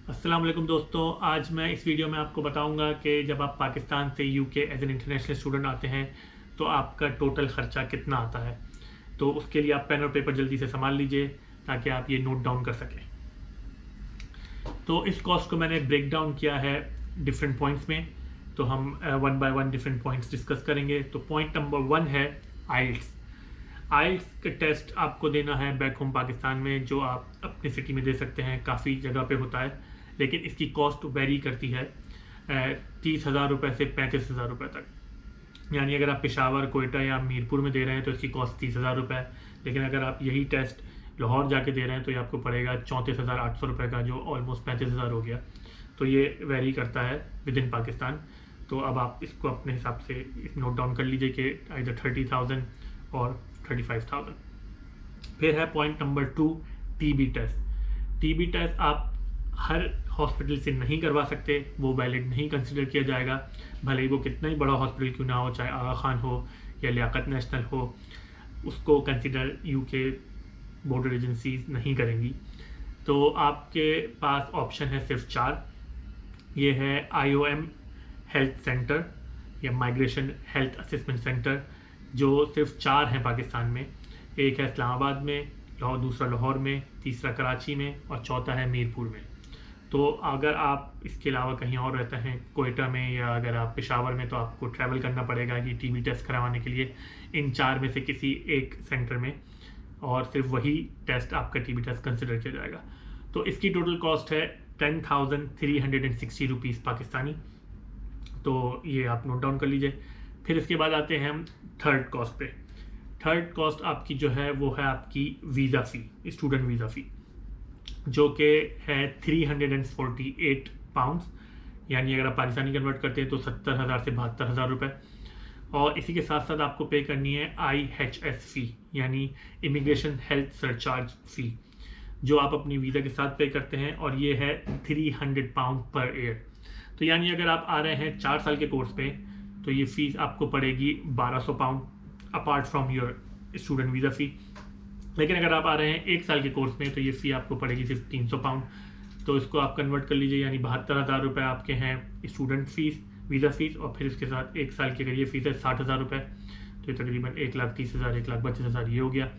अस्सलाम वालेकुम दोस्तों, आज मैं इस वीडियो में आपको बताऊंगा कि जब आप पाकिस्तान से UK as an international student आते हैं तो आपका टोटल ख़र्चा कितना आता है। तो उसके लिए आप पेन और पेपर जल्दी से संभाल लीजिए ताकि आप ये नोट डाउन कर सकें। तो इस कॉस्ट को मैंने ब्रेक डाउन किया है डिफरेंट पॉइंट्स में। तो हम one by one different points discuss करेंगे। तो पॉइंट नंबर 1 है आइल्स। आइल्स का टेस्ट आपको देना है बैक होम पाकिस्तान में, जो आप अपनी सिटी में दे सकते हैं। काफ़ी जगह पे होता है, लेकिन इसकी कॉस्ट वेरी करती है 30,000 रुपये से 35,000 रुपये तक। यानी अगर आप पेशावर, कोयटा या मीरपुर में दे रहे हैं तो इसकी कॉस्ट 30,000 रुपये है। लेकिन अगर आप यही टेस्ट लाहौर जाके दे रहे हैं तो ये आपको पड़ेगा 34,800 रुपये का, जो ऑलमोस्ट 35,000 हो गया। तो ये वेरी करता है विद इन पाकिस्तान। तो अब आप इसको अपने हिसाब से नोट डाउन कर लीजिए कि आइदर 30,000 और 35,000। फिर है point number 2, TB test. TB test आप हर हॉस्पिटल से नहीं करवा सकते, वो वैलिड नहीं कंसिडर किया जाएगा, भले ही वो कितना ही बड़ा हॉस्पिटल क्यों ना हो, चाहे आगा खान हो या लियाकत नेशनल हो, उसको कंसिडर यूके बॉर्डर एजेंसीज नहीं करेंगी। तो आपके पास ऑप्शन है सिर्फ 4। ये है IOM हेल्थ सेंटर या माइग्रेशन हेल्थ असेसमेंट सेंटर, जो सिर्फ 4 हैं पाकिस्तान में। एक है इस्लामाबाद में, दूसरा लाहौर में, तीसरा कराची में और चौथा है मीरपुर में। तो अगर आप इसके अलावा कहीं और रहते हैं, कोयटा में या अगर आप पेशावर में, तो आपको ट्रैवल करना पड़ेगा कि टीबी टेस्ट करवाने के लिए इन 4 में से किसी एक सेंटर में, और सिर्फ वही टेस्ट आपका टीबी टेस्ट कंसिडर किया जाएगा। तो इसकी टोटल कॉस्ट है 10,360 रुपीज़ पाकिस्तानी। तो ये आप नोट डाउन कर लीजिए। फिर इसके बाद आते हैं हम थर्ड कॉस्ट पे। थर्ड कॉस्ट आपकी जो है वो है आपकी वीज़ा फ़ी, स्टूडेंट वीज़ा फ़ी, जो कि है 348 पाउंड्स। यानी अगर आप पाकिस्तानी कन्वर्ट करते हैं तो 70,000 से 72,000 रुपये। और इसी के साथ साथ आपको पे करनी है IHS फ़ी, यानी इमिग्रेशन हेल्थ सरचार्ज फ़ी, जो आप अपनी वीज़ा के साथ पे करते हैं, और ये है 300 पाउंड पर ईयर। तो यानी अगर आप आ रहे हैं 4 साल के कोर्स पे तो ये फ़ीस आपको पड़ेगी 1200 pound apart from your student visa fee. लेकिन अगर आप आ रहे हैं 1 साल के कोर्स में तो ये फ़ी आपको पड़ेगी सिर्फ 300 पाउंड। तो इसको आप कन्वर्ट कर लीजिए, यानी 72,000 रुपये आपके हैं स्टूडेंट फ़ीस, वीज़ा फ़ीस, और फिर इसके साथ 1 साल की अगर ये फ़ीस है 60,000 रुपये, तो ये तकरीबन 1,30,000, 1,25,000 ये हो गया।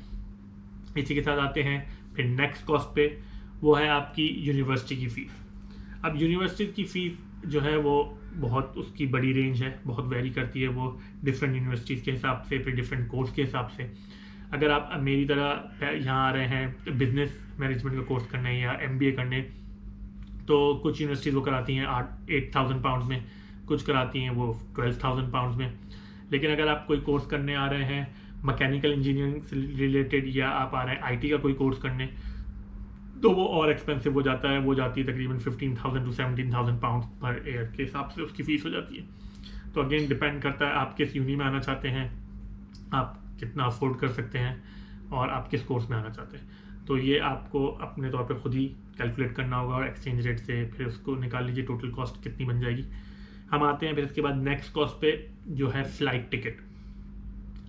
इसी के साथ आते हैं फिर नेक्स्ट कॉस्ट पे, वो है आपकी यूनिवर्सिटी की फ़ीस। अब यूनिवर्सिटी की फ़ीस जो है वो बहुत उसकी बड़ी रेंज है, बहुत वेरी करती है वो डिफरेंट यूनिवर्सिटीज़ के हिसाब से, फिर डिफरेंट कोर्स के हिसाब से। अगर आप मेरी तरह यहाँ आ रहे हैं बिज़नेस मैनेजमेंट का कोर्स करने या MBA करने, तो कुछ यूनिवर्सिटीज़ वो कराती हैं 8,000 पाउंड में, कुछ कराती हैं वो 12,000 पाउंड में। लेकिन अगर आप कोई कोर्स करने आ रहे हैं मैकेनिकल इंजीनियरिंग से रिलेटेड, या आप आ रहे हैं IT का कोई कोर्स करने, तो वो और एक्सपेंसिव हो जाता है। वो जाती है तकरीबन 15,000 to 17,000 पाउंड पर ईयर के हिसाब से उसकी फ़ीस हो जाती है। तो अगेन डिपेंड करता है आप किस यूनी में आना चाहते हैं, आप कितना अफोर्ड कर सकते हैं, और आप किस कोर्स में आना चाहते हैं। तो ये आपको अपने तौर पे खुद ही कैलकुलेट करना होगा, और एक्सचेंज रेट से फिर उसको निकाल लीजिए टोटल कॉस्ट कितनी बन जाएगी। हम आते हैं फिर इसके बाद नेक्स्ट कॉस्ट पे, जो है फ़्लाइट टिकट।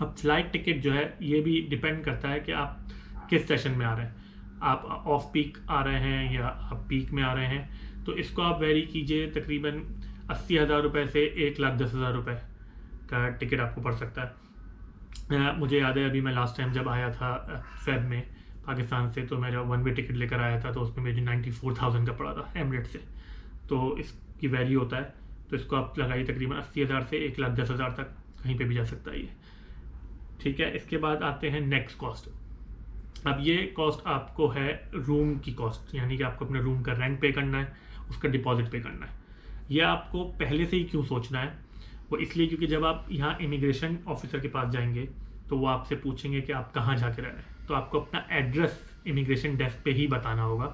अब फ़्लाइट टिकट जो है ये भी डिपेंड करता है कि आप किस सेशन में आ रहे हैं। आप ऑफ पीक आ रहे हैं या आप पीक में आ रहे हैं, तो इसको आप वेरी कीजिए। तकरीबन 80,000 रुपये से 1,10,000 रुपये का टिकट आपको पड़ सकता है। मुझे याद है अभी मैं लास्ट टाइम जब आया था फेब में पाकिस्तान से, तो मेरा 1 वे टिकट लेकर आया था, तो उसमें मुझे 94,000 का पड़ा था एमरेट से। तो इसकी वैरी होता है, तो इसको आप लगाइए तकरीबन 80,000 से 1,10,000 तक कहीं पे भी जा सकता है ये। ठीक है, इसके बाद आते हैं नेक्स्ट कॉस्ट। अब ये कॉस्ट आपको है रूम की कॉस्ट, यानी कि आपको अपने रूम का रेंट पे करना है, उसका डिपॉजिट पे करना है। यह आपको पहले से ही क्यों सोचना है, वो इसलिए क्योंकि जब आप यहाँ इमिग्रेशन ऑफिसर के पास जाएंगे तो वो आपसे पूछेंगे कि आप कहाँ जाके रह रहे हैं। तो आपको अपना एड्रेस इमिग्रेशन डेस्क पे ही बताना होगा,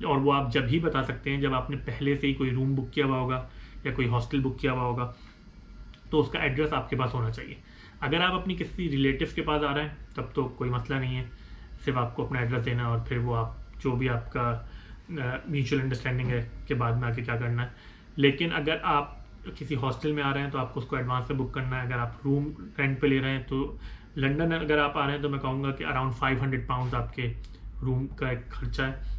और वो आप जब ही बता सकते हैं जब आपने पहले से ही कोई रूम बुक किया हुआ होगा या कोई हॉस्टल बुक किया हुआ होगा, तो उसका एड्रेस आपके पास होना चाहिए। अगर आप अपनी किसी रिलेटिव के पास आ रहे हैं तब तो कोई मसला नहीं है, सिर्फ आपको अपना एड्रेस देना, और फिर वो आप जो भी आपका म्यूचुअल अंडरस्टैंडिंग है के बाद में आके क्या करना है। लेकिन अगर आप किसी हॉस्टल में आ रहे हैं तो आपको उसको एडवांस में बुक करना है। अगर आप रूम रेंट पे ले रहे हैं, तो लंदन अगर आप आ रहे हैं तो मैं कहूँगा कि अराउंड 500 पाउंड आपके रूम का एक खर्चा है।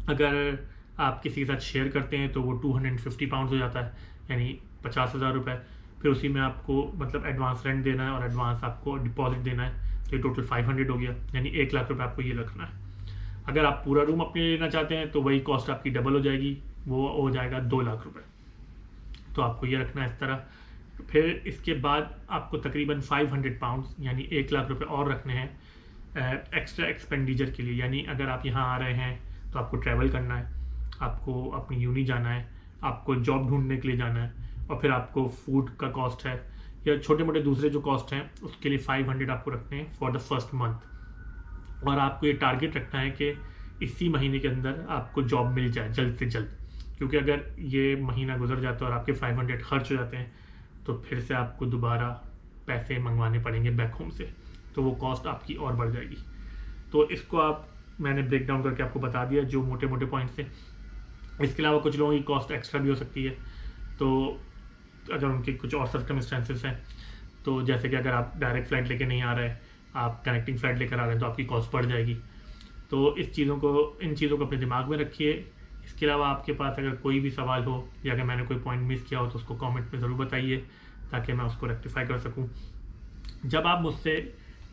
अगर आप किसी के साथ शेयर करते हैं तो वो 250 पाउंड हो जाता है, यानी 50,000 रुपये। फिर उसी में आपको मतलब एडवांस रेंट देना है और एडवांस आपको डिपॉजिट देना है, तो ये टोटल 500 हो गया, यानी 1 लाख रुपये आपको ये रखना है। अगर आप पूरा रूम अपने लेना चाहते हैं तो वही कॉस्ट आपकी डबल हो जाएगी, वो हो जाएगा 2 लाख रुपये। तो आपको ये रखना है इस तरह। फिर इसके बाद आपको तकरीबन 500 पाउंड्स यानी 1 लाख रुपये और रखने हैं एक्स्ट्रा एक्सपेंडिचर के लिए। यानी अगर आप यहाँ आ रहे हैं तो आपको ट्रैवल करना है, आपको अपनी यूनी जाना है, आपको जॉब ढूंढने के लिए जाना है, और फिर आपको फूड का कॉस्ट है या छोटे मोटे दूसरे जो कॉस्ट हैं उसके लिए 500 आपको रखने हैं फॉर द फर्स्ट मंथ। और आपको ये टारगेट रखना है कि इसी महीने के अंदर आपको जॉब मिल जाए जल्द से जल्द, क्योंकि अगर ये महीना गुजर जाता है और आपके 500 खर्च हो जाते हैं तो फिर से आपको दोबारा पैसे मंगवाने पड़ेंगे बैक होम से, तो वो कॉस्ट आपकी और बढ़ जाएगी। तो इसको मैंने ब्रेक डाउन करके आपको बता दिया जो मोटे मोटे पॉइंट्स थे। इसके अलावा कुछ लोगों की कॉस्ट एक्स्ट्रा भी हो सकती है, तो अगर उनके कुछ और सर्कमस्टेंसेस हैं, तो जैसे कि अगर आप डायरेक्ट फ़्लाइट लेके नहीं आ रहे, आप कनेक्टिंग फ़्लाइट लेकर आ रहे हैं तो आपकी कॉस्ट बढ़ जाएगी। तो इन चीज़ों को अपने दिमाग में रखिए। इसके अलावा आपके पास अगर कोई भी सवाल हो या अगर मैंने कोई पॉइंट मिस किया हो तो उसको कमेंट में ज़रूर बताइए ताकि मैं उसको रेक्टिफाई कर सकूं। जब आप मुझसे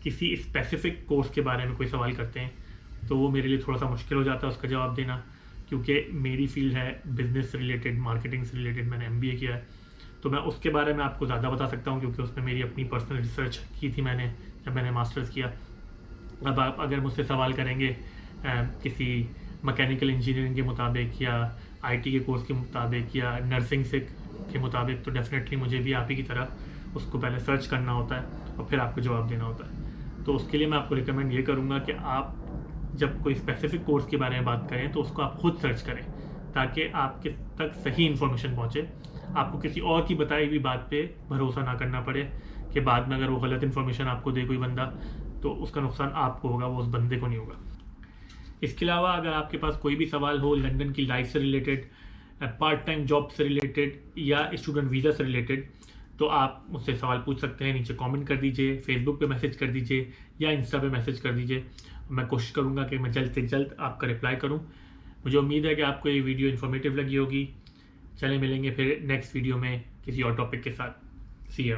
किसी स्पेसिफिक कोर्स के बारे में कोई सवाल करते हैं तो वो मेरे लिए थोड़ा सा मुश्किल हो जाता है उसका जवाब देना, क्योंकि मेरी फील्ड है बिज़नेस से रिलेटेड, मार्केटिंग से रिलेटेड। मैंने MBA किया है, तो मैं उसके बारे में आपको ज़्यादा बता सकता हूँ क्योंकि उसमें मेरी अपनी पर्सनल रिसर्च की थी मैंने जब मैंने मास्टर्स किया। अब आप अगर मुझसे सवाल करेंगे किसी मैकेनिकल इंजीनियरिंग के मुताबिक या IT के कोर्स के मुताबिक या नर्सिंग से के मुताबिक, तो डेफिनेटली मुझे भी आप ही की तरह उसको पहले सर्च करना होता है और फिर आपको जवाब देना होता है। तो उसके लिए मैं आपको रिकमेंड ये करूँगा कि आप जब कोई स्पेसिफिक कोर्स के बारे में बात करें तो उसको आप खुद सर्च करें ताकि आपके तक सही इन्फॉर्मेशन पहुँचे। आपको किसी और की बताई हुई बात पे भरोसा ना करना पड़े कि बाद में अगर वो गलत इन्फॉर्मेशन आपको दे कोई बंदा तो उसका नुकसान आपको होगा, वो उस बंदे को नहीं होगा। इसके अलावा अगर आपके पास कोई भी सवाल हो लंदन की लाइफ से रिलेटेड, पार्ट टाइम जॉब से रिलेटेड या स्टूडेंट वीज़ा से रिलेटेड, तो आप मुझसे सवाल पूछ सकते हैं। नीचे कमेंट कर दीजिए, फेसबुक पे मैसेज कर दीजिए या इंस्टा पे मैसेज कर दीजिए। मैं कोशिश करूँगा कि मैं जल्द से जल्द आपका रिप्लाई करूँ। मुझे उम्मीद है कि आपको ये वीडियो इन्फॉर्मेटिव लगी होगी। चले मिलेंगे फिर नेक्स्ट वीडियो में किसी और टॉपिक के साथ। सी यू।